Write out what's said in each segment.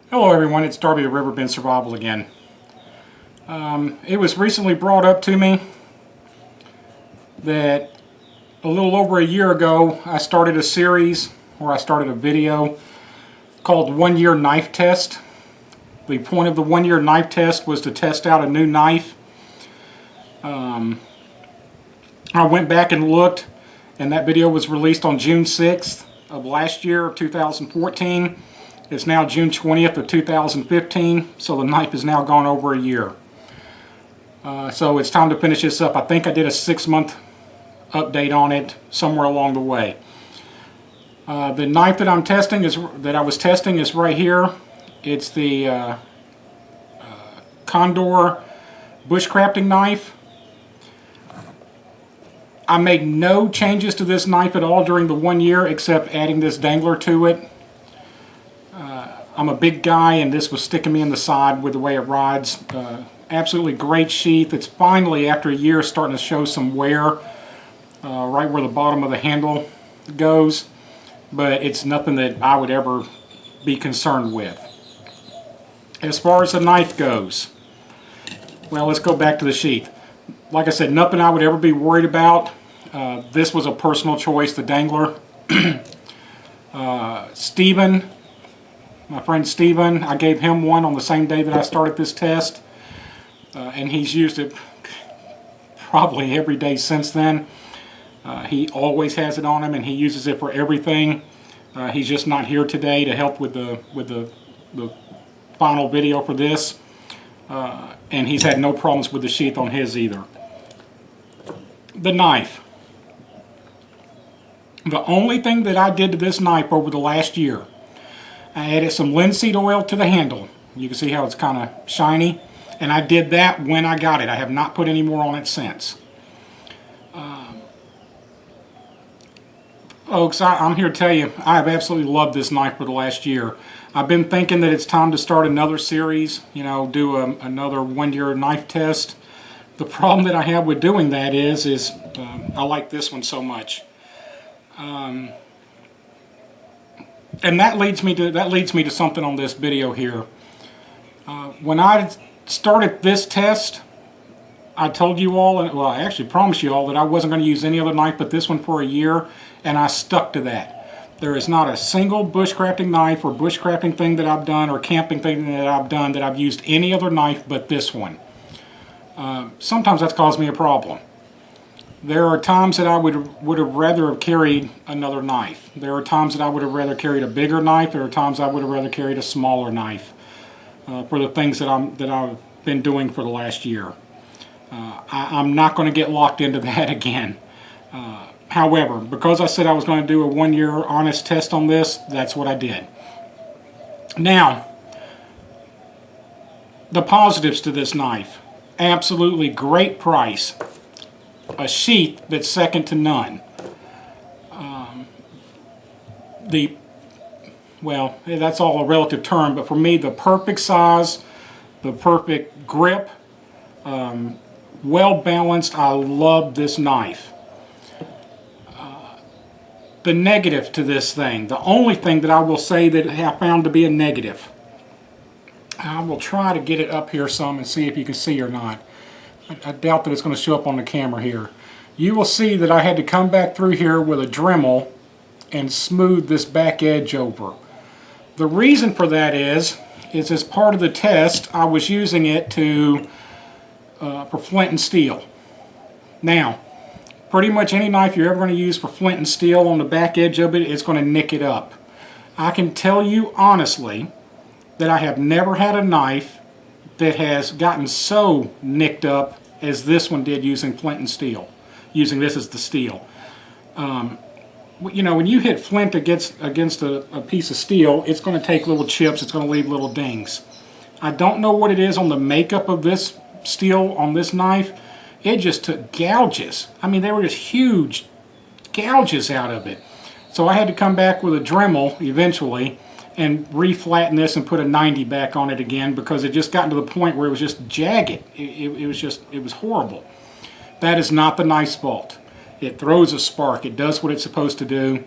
Hello everyone, it's Darby of RiverBendSurvival again. It was recently brought up to me that a little over a year ago I started a series, or I started a video called 1 Year Knife Test. The point of the 1 Year Knife Test was to test out a new knife. I went back and looked, and that video was released on June 6th of last year, 2014. It's now June 20th of 2015, so the knife has now gone over a year. So it's time to finish this up. I think I did a 6-month update on it somewhere along the way. The knife that I was testing is right here. It's the Condor Bushcrafting knife. I made no changes to this knife at all during the 1 year except adding this dangler to it. I'm a big guy, and this was sticking me in the side with the way it rides. Absolutely great sheath. It's finally, after a year, starting to show some wear right where the bottom of the handle goes, but it's nothing that I would ever be concerned with. As far as the knife goes, well, let's go back to the sheath. Like I said, nothing I would ever be worried about. This was a personal choice, the dangler. Steven, my friend Steven, I gave him one on the same day that I started this test, and he's used it probably every day since then. He always has it on him, and he uses it for everything. He's just not here today to help with the final video for this, and he's had no problems with the sheath on his either. The knife. The only thing that I did to this knife over the last year, I added some linseed oil to the handle. You can see how it's kind of shiny. And I did that when I got it. I have not put any more on it since. Folks, I'm here to tell you, I have absolutely loved this knife for the last year. I've been thinking that it's time to start another series, you know, do another 1 year knife test. The problem that I have with doing that is I like this one so much. And that leads me to something on this video here. When I started this test, I told you all, well, I actually promised you all that I wasn't going to use any other knife but this one for a year, and I stuck to that. There is not a single bushcrafting knife or bushcrafting thing that I've done or camping thing that I've done that I've used any other knife but this one. Sometimes that's caused me a problem. There are times that I would have rather have carried another knife. There are times that I would have rather carried a bigger knife. There are times I would have rather carried a smaller knife for the things that I've been doing for the last year. I'm not going to get locked into that again. However, because I said I was going to do a 1 year honest test on this, that's what I did. Now, the positives to this knife. Absolutely great price. A sheath that's second to none. Well, that's all a relative term, but for me, the perfect size, the perfect grip, well balanced. I love this knife. The negative to this thing, the only thing that I will say that I found to be a negative, I will try to get it up here some and see if you can see or not. I doubt that it's going to show up on the camera here. You will see that I had to come back through here with a Dremel and smooth this back edge over. The reason for that is as part of the test I was using it for flint and steel. Now, pretty much any knife you're ever going to use for flint and steel, on the back edge of it, it's going to nick it up. I can tell you honestly that I have never had a knife that has gotten so nicked up as this one did using flint and steel, using this as the steel. You know, when you hit flint against a piece of steel, it's going to take little chips, it's going to leave little dings. I don't know what it is on the makeup of this steel on this knife. It just took gouges. I mean, they were just huge gouges out of it. So I had to come back with a Dremel eventually and reflatten this and put a 90 back on it again, because it just got to the point where it was just jagged. It was horrible. That is not the knife's fault. It throws a spark. It does what it's supposed to do.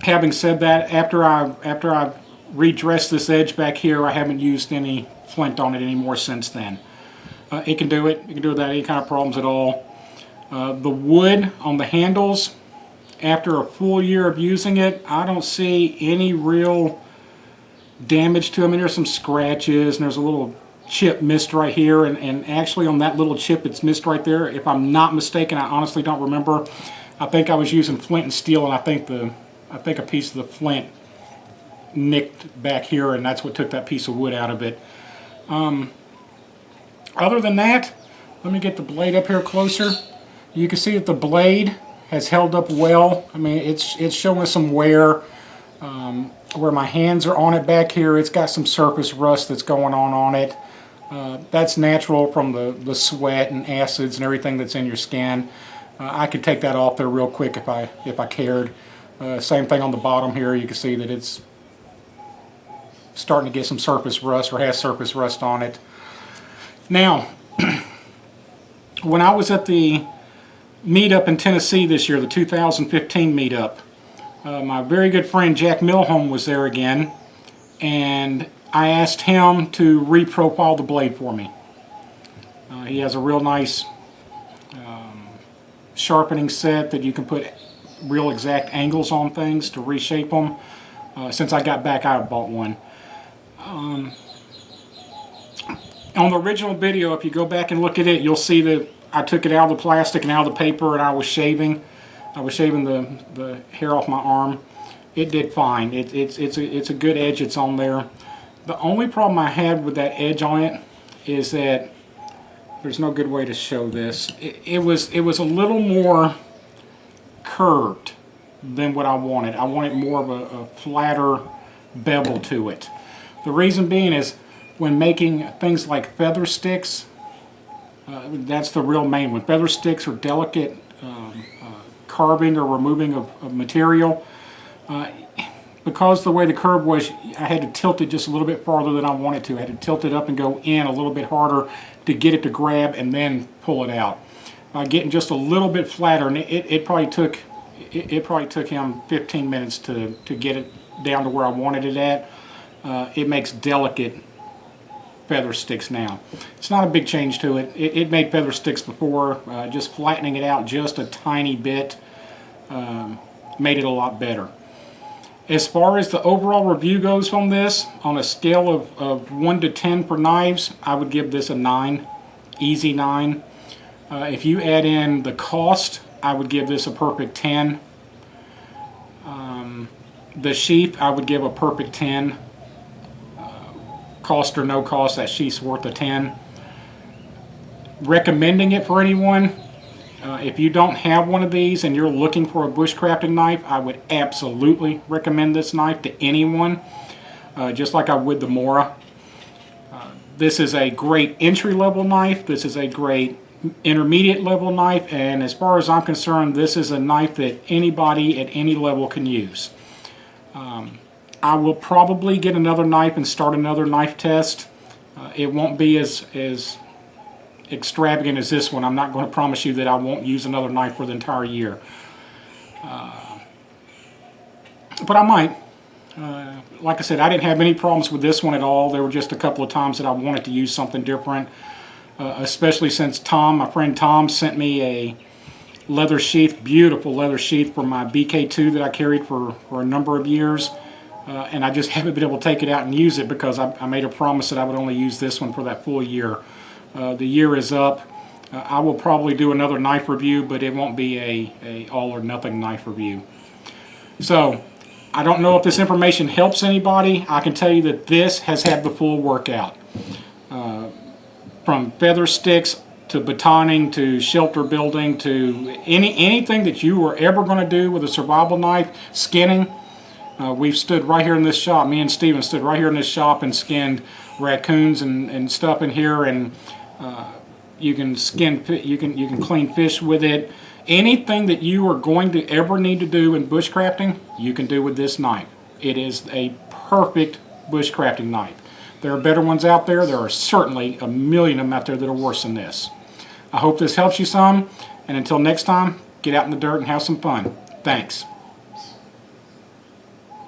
Having said that, after I've redressed this edge back here. I haven't used any flint on it anymore since then. It can do it. It can do it without any kind of problems at all. The wood on the handles, after a full year of using it, I don't see any real damage to them. I mean, there's some scratches and there's a little chip missed right here, and actually on that little chip it's missed right there. If I'm not mistaken, I honestly don't remember. I think I was using flint and steel, and I think a piece of the flint nicked back here, and that's what took that piece of wood out of it. Other than that, let me get the blade up here closer. You can see that the blade has held up well. I mean, it's showing some wear. Where my hands are on it back here, it's got some surface rust that's going on it. That's natural from the sweat and acids and everything that's in your skin. I could take that off there real quick if I cared. Same thing on the bottom here. You can see that it's starting to get some surface rust, or has surface rust on it. Now, when I was at the meetup in Tennessee this year, the 2015 meetup, my very good friend Jack Milholm was there again, and I asked him to reprofile the blade for me. He has a real nice sharpening set that you can put real exact angles on things to reshape them. Since I got back, I bought one. On the original video, if you go back and look at it, you'll see that I took it out of the plastic and out of the paper, and I was shaving the hair off my arm. It did fine. It's a good edge that's on there. The only problem I had with that edge on it is that there's no good way to show this. It was a little more curved than what I wanted. I wanted more of a flatter bevel to it. The reason being is when making things like feather sticks, that's the real main one. Feather sticks are delicate carving or removing of material. Because the way the curve was, I had to tilt it just a little bit farther than I wanted to. I had to tilt it up and go in a little bit harder to get it to grab and then pull it out. By getting just a little bit flatter, and it probably took him 15 minutes to get it down to where I wanted it at. It makes delicate feather sticks now. It's not a big change to it. It made feather sticks before. Just flattening it out just a tiny bit made it a lot better. As far as the overall review goes from this, on a scale of 1 to 10 for knives, I would give this a 9. Easy 9. If you add in the cost, I would give this a perfect 10. The sheath, I would give a perfect 10. Cost or no cost, that sheath's worth a 10. Recommending it for anyone, if you don't have one of these and you're looking for a bushcrafting knife, I would absolutely recommend this knife to anyone, just like I would the Mora. This is a great entry-level knife. This is a great intermediate-level knife, and as far as I'm concerned, this is a knife that anybody at any level can use. I will probably get another knife and start another knife test. It won't be as extravagant as this one. I'm not going to promise you that I won't use another knife for the entire year. But I might. Like I said, I didn't have any problems with this one at all. There were just a couple of times that I wanted to use something different, especially since my friend Tom, sent me a leather sheath, beautiful leather sheath for my BK2 that I carried for a number of years. And I just haven't been able to take it out and use it because I made a promise that I would only use this one for that full year. The year is up. I will probably do another knife review, but it won't be a all or nothing knife review. So, I don't know if this information helps anybody. I can tell you that this has had the full workout. From feather sticks to batoning to shelter building to anything that you were ever going to do with a survival knife, skinning. We've stood right here in this shop, me and Steven stood right here in this shop and skinned raccoons and stuff in here, and you can clean fish with it. Anything that you are going to ever need to do in bushcrafting, you can do with this knife. It is a perfect bushcrafting knife. There are better ones out there. There are certainly a million of them out there that are worse than this. I hope this helps you some, and until next time, get out in the dirt and have some fun. Thanks.